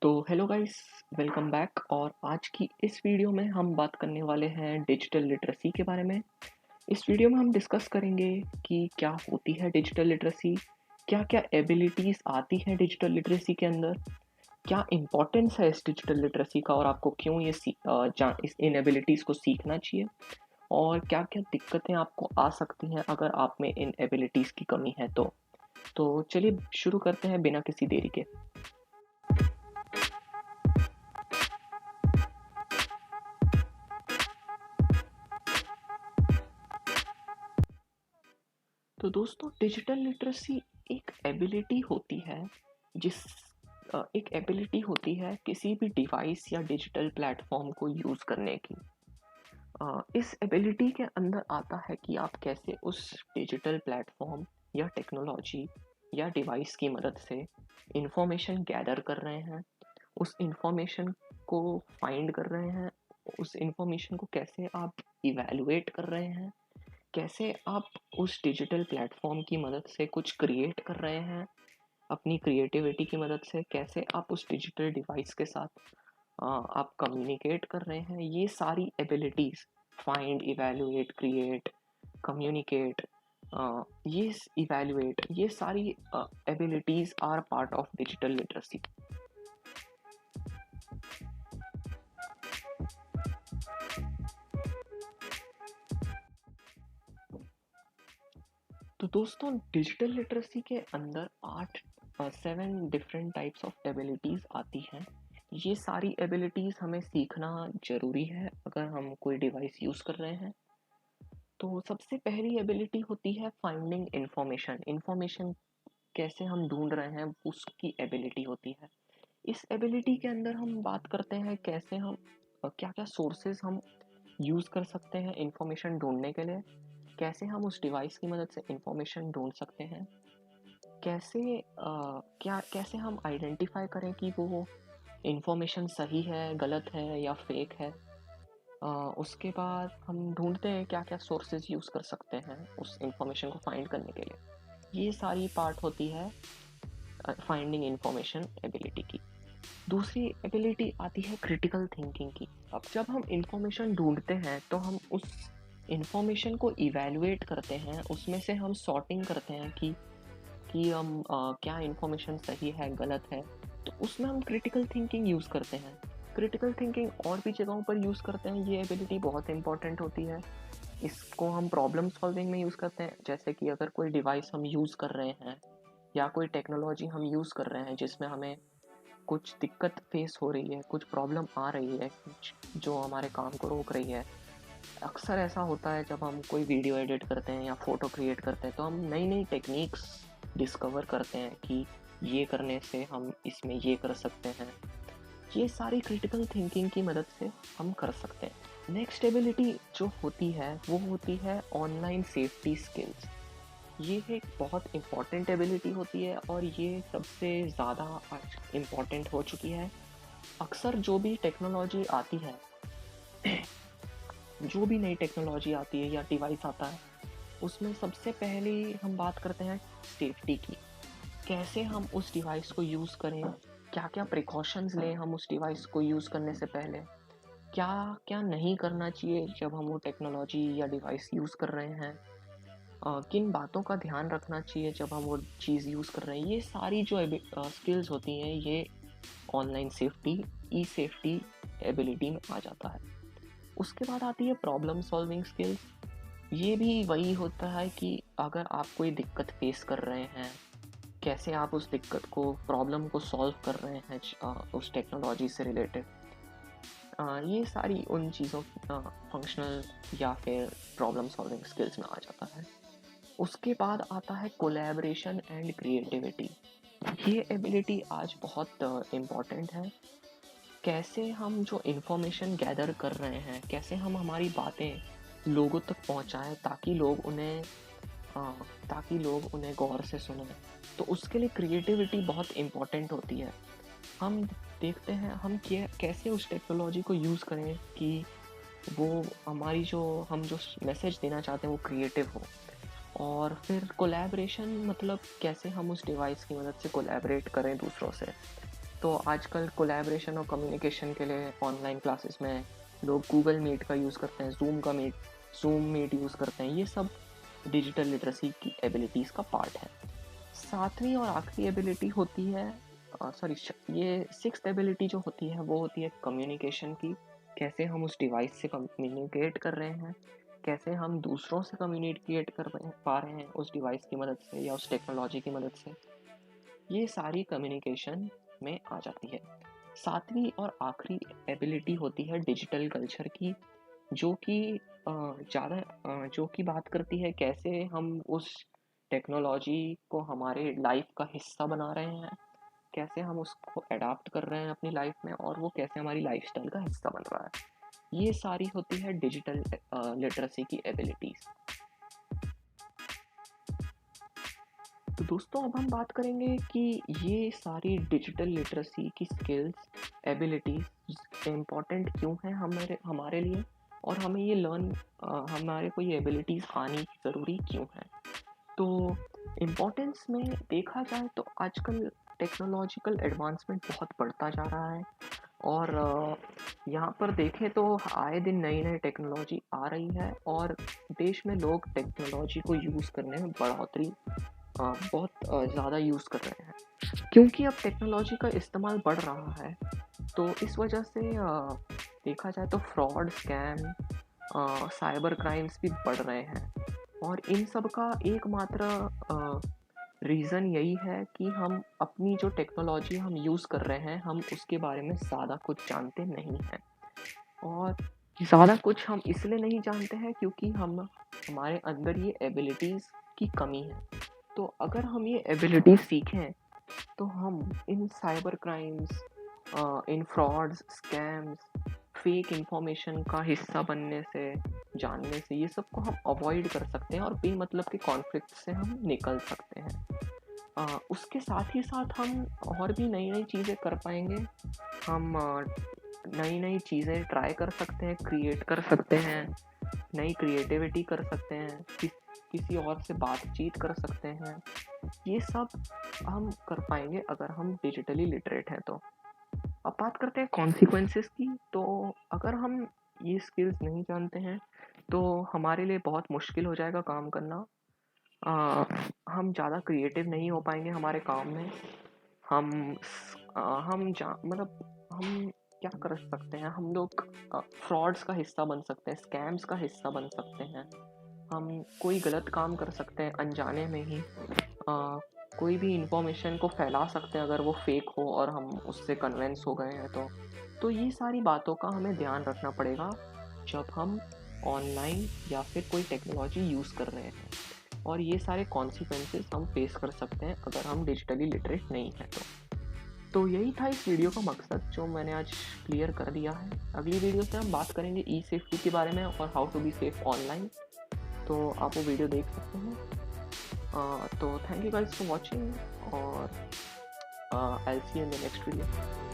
तो hello guys, welcome back. और आज की इस वीडियो में हम बात करने वाले हैं डिजिटल लिटरेसी के बारे में। इस वीडियो में हम डिस्कस करेंगे कि क्या होती है डिजिटल लिटरेसी, क्या-क्या एबिलिटीज़ आती हैं डिजिटल लिटरेसी के अंदर, क्या इम्पोर्टेंस है इस डिजिटल लिटरेसी का और आपको क्यों इस इन एबिलिटीज़ को सीखना चाहिए, और क्या-क्या दिक्कतें आपको आ सकती हैं अगर आप में इन एबिलिटीज़ की कमी है तो। तो चलिए शुरू करते हैं बिना किसी देरी के। तो दोस्तों, डिजिटल लिटरेसी एक एबिलिटी होती है जिस एक एबिलिटी होती है किसी भी डिवाइस या डिजिटल प्लेटफॉर्म को यूज़ करने की। इस एबिलिटी के अंदर आता है कि आप कैसे उस डिजिटल प्लेटफॉर्म या टेक्नोलॉजी या डिवाइस की मदद से इंफॉर्मेशन गैदर कर रहे हैं, उस इंफॉर्मेशन को फाइंड कर रहे हैं, उस इंफॉर्मेशन को कैसे आप इवैल्यूएट कर रहे हैं, कैसे आप उस डिजिटल प्लेटफॉर्म की मदद से कुछ क्रिएट कर रहे हैं अपनी क्रिएटिविटी की मदद से, कैसे आप उस डिजिटल डिवाइस के साथ आप कम्युनिकेट कर रहे हैं। ये सारी abilities, find, evaluate, create, communicate, ये इवैल्यूएट, ये सारी abilities are part of digital literacy. तो दोस्तों, डिजिटल लिटरेसी के अंदर 7 डिफरेंट टाइप्स ऑफ एबिलिटीज़ आती हैं। ये सारी एबिलिटीज़ हमें सीखना ज़रूरी है अगर हम कोई डिवाइस यूज़ कर रहे हैं। तो सबसे पहली एबिलिटी होती है फाइंडिंग इंफॉर्मेशन। इंफॉर्मेशन कैसे हम ढूँढ रहे हैं, उसकी एबिलिटी होती है। इस एबिलिटी के अंदर हम बात करते हैं कैसे हम क्या-क्या सोर्सेज़ हम यूज़ कर सकते हैं इंफॉर्मेशन ढूँढने के लिए, कैसे हम उस डिवाइस की मदद से इंफॉर्मेशन ढूँढ सकते हैं, कैसे हम आइडेंटिफ़ाई करें कि वो इन्फॉर्मेशन सही है, गलत है या फ़ेक है। अ, उसके बाद हम ढूँढते हैं क्या-क्या सोर्सेज़ यूज़ कर सकते हैं उस इन्फॉर्मेशन को फाइंड करने के लिए। ये सारी पार्ट होती है फाइंडिंग इन्फॉर्मेशन एबिलिटी की। दूसरी एबिलिटी आती है क्रिटिकल थिंकिंग की। अब जब हम इन्फॉर्मेशन ढूँढते हैं तो हम उस इन्फॉर्मेशन को इवैल्यूएट करते हैं, उसमें से हम सॉर्टिंग करते हैं कि हम क्या इन्फॉर्मेशन सही है, गलत है। तो उसमें हम क्रिटिकल थिंकिंग यूज़ करते हैं। क्रिटिकल थिंकिंग और भी जगहों पर यूज़ करते हैं, ये एबिलिटी बहुत इंपॉर्टेंट होती है। इसको हम प्रॉब्लम सॉल्विंग में यूज़ करते हैं, जैसे कि अगर कोई डिवाइस हम यूज़ कर रहे हैं या कोई टेक्नोलॉजी हम यूज़ कर रहे हैं जिसमें हमें कुछ दिक्कत फेस हो रही है, कुछ प्रॉब्लम आ रही है, कुछ जो हमारे काम को रोक रही है। अक्सर ऐसा होता है जब हम कोई वीडियो एडिट करते हैं या फ़ोटो क्रिएट करते हैं तो हम नई-नई टेक्नीक्स डिस्कवर करते हैं कि ये करने से हम इसमें ये कर सकते हैं। ये सारी क्रिटिकल थिंकिंग की मदद से हम कर सकते हैं। नेक्स्ट एबिलिटी जो होती है वो होती है ऑनलाइन सेफ्टी स्किल्स। ये एक बहुत इम्पॉर्टेंट एबिलिटी होती है और ये सबसे ज़्यादा आज इम्पॉर्टेंट हो चुकी है। अक्सर जो भी टेक्नोलॉजी आती है, जो भी नई टेक्नोलॉजी आती है या डिवाइस आता है, उसमें सबसे पहले हम बात करते हैं सेफ्टी की। कैसे हम उस डिवाइस को यूज़ करें, क्या-क्या प्रिकॉशंस लें हम उस डिवाइस को यूज़ करने से पहले, क्या-क्या नहीं करना चाहिए जब हम वो टेक्नोलॉजी या डिवाइस यूज़ कर रहे हैं, किन बातों का ध्यान रखना चाहिए जब हम वो चीज़ यूज़ कर रहे हैं। ये सारी जो स्किल्स होती हैं, ये ऑनलाइन सेफ्टी, ई सेफ्टी एबिलिटी में आ जाता है। उसके बाद आती है प्रॉब्लम सॉल्विंग स्किल्स। ये भी वही होता है कि अगर आप कोई दिक्कत फेस कर रहे हैं, कैसे आप उस दिक्कत को, प्रॉब्लम को सॉल्व कर रहे हैं उस टेक्नोलॉजी से रिलेटेड। ये सारी उन चीज़ों फंक्शनल या फिर प्रॉब्लम सॉल्विंग स्किल्स में आ जाता है। उसके बाद आता है कोलैबोरेशन एंड क्रिएटिविटी। ये एबिलिटी आज बहुत इम्पोर्टेंट है। कैसे हम जो इन्फॉर्मेशन गैदर कर रहे हैं, कैसे हम हमारी बातें लोगों तक पहुँचाएँ अ, ताकि लोग उन्हें गौर से सुनें। तो उसके लिए क्रिएटिविटी बहुत इम्पोर्टेंट होती है। हम देखते हैं हम कैसे उस टेक्नोलॉजी को यूज़ करें कि वो हम जो मैसेज देना चाहते हैं वो क्रिएटिव हो। और फिर कोलैबोरेशन मतलब कैसे हम उस डिवाइस की मदद से कोलैबोरेट करें दूसरों से। तो आजकल कोलैबोरेशन और कम्युनिकेशन के लिए ऑनलाइन क्लासेस में लोग गूगल मीट का यूज़ करते हैं, ज़ूम मीट यूज़ करते हैं। ये सब डिजिटल लिटरेसी की एबिलिटीज़ का पार्ट है। सातवीं और आखिरी एबिलिटी होती है ये सिक्स्थ एबिलिटी जो होती है वो होती है कम्युनिकेशन की। कैसे हम उस डिवाइस से कम्युनिकेट कर रहे हैं, कैसे हम दूसरों से कम्युनिकेट पा रहे हैं उस डिवाइस की मदद से या उस टेक्नोलॉजी की मदद से। ये सारी कम्युनिकेशन में आ जाती है। सातवीं और आखिरी एबिलिटी होती है डिजिटल कल्चर की, जो कि जो कि बात करती है कैसे हम उस टेक्नोलॉजी को हमारे लाइफ का हिस्सा बना रहे हैं, कैसे हम उसको अडॉप्ट कर रहे हैं अपनी लाइफ में और वो कैसे हमारी लाइफस्टाइल का हिस्सा बन रहा है। ये सारी होती है डिजिटल लिटरेसी की एबिलिटीज़। तो दोस्तों अब हम बात करेंगे कि ये सारी डिजिटल लिटरेसी की स्किल्स, एबिलिटीज़ इम्पोर्टेंट क्यों हैं हमारे हमारे लिए, और हमें हमारे को ये एबिलिटीज़ आनी ज़रूरी क्यों है। तो इम्पोर्टेंस में देखा जाए तो आजकल टेक्नोलॉजिकल एडवांसमेंट बहुत बढ़ता जा रहा है, और यहाँ पर देखें तो आए दिन नई टेक्नोलॉजी आ रही है और देश में लोग टेक्नोलॉजी को यूज़ करने में बहुत ज़्यादा यूज़ कर रहे हैं, क्योंकि अब टेक्नोलॉजी का इस्तेमाल बढ़ रहा है। तो इस वजह से देखा जाए तो फ्रॉड, स्कैम, साइबर क्राइम्स भी बढ़ रहे हैं, और इन सब का एकमात्र रीज़न यही है कि हम अपनी जो टेक्नोलॉजी हम यूज़ कर रहे हैं, हम उसके बारे में ज़्यादा कुछ जानते नहीं हैं। और ज़्यादा कुछ हम इसलिए नहीं जानते हैं क्योंकि हमारे अंदर ये एबिलिटीज़ की कमी है। तो अगर हम ये एबिलिटी सीखें तो हम इन साइबर क्राइम्स, इन फ्रॉड्स, स्कैम्स, फेक इंफॉर्मेशन का हिस्सा बनने से, जानने से, ये सब को हम अवॉइड कर सकते हैं और बेमतलब के कॉन्फ्लिक्ट से हम निकल सकते हैं। उसके साथ ही साथ हम और भी नई चीज़ें कर पाएंगे। हम नई चीज़ें ट्राई कर सकते हैं, क्रिएट कर सकते हैं, नई क्रिएटिविटी कर सकते हैं, किसी और से बातचीत कर सकते हैं। ये सब हम कर पाएंगे अगर हम डिजिटली लिटरेट हैं तो। अब बात करते हैं कॉन्सिक्वेंसेस की। तो अगर हम ये स्किल्स नहीं जानते हैं तो हमारे लिए बहुत मुश्किल हो जाएगा काम करना। हम ज़्यादा क्रिएटिव नहीं हो पाएंगे हमारे काम में। हम हम क्या कर सकते हैं, हम लोग फ्रॉड्स का हिस्सा बन सकते हैं, स्कैम्स का हिस्सा बन सकते हैं, हम कोई गलत काम कर सकते हैं अनजाने में ही, कोई भी इंफॉर्मेशन को फैला सकते हैं अगर वो फेक हो और हम उससे कन्विंस हो गए हैं तो ये सारी बातों का हमें ध्यान रखना पड़ेगा जब हम ऑनलाइन या फिर कोई टेक्नोलॉजी यूज़ कर रहे हैं, और ये सारे कॉन्सिक्वेंसेस हम फेस कर सकते हैं अगर हम डिजिटली लिटरेट नहीं हैं तो यही था इस वीडियो का मकसद, जो मैंने आज क्लियर कर दिया है। अगली वीडियो से हम बात करेंगे ई सेफ्टी के बारे में और how to be safe online, तो आप वो वीडियो देख सकते हैं। तो thank you guys for watching, और I will see you in the next video.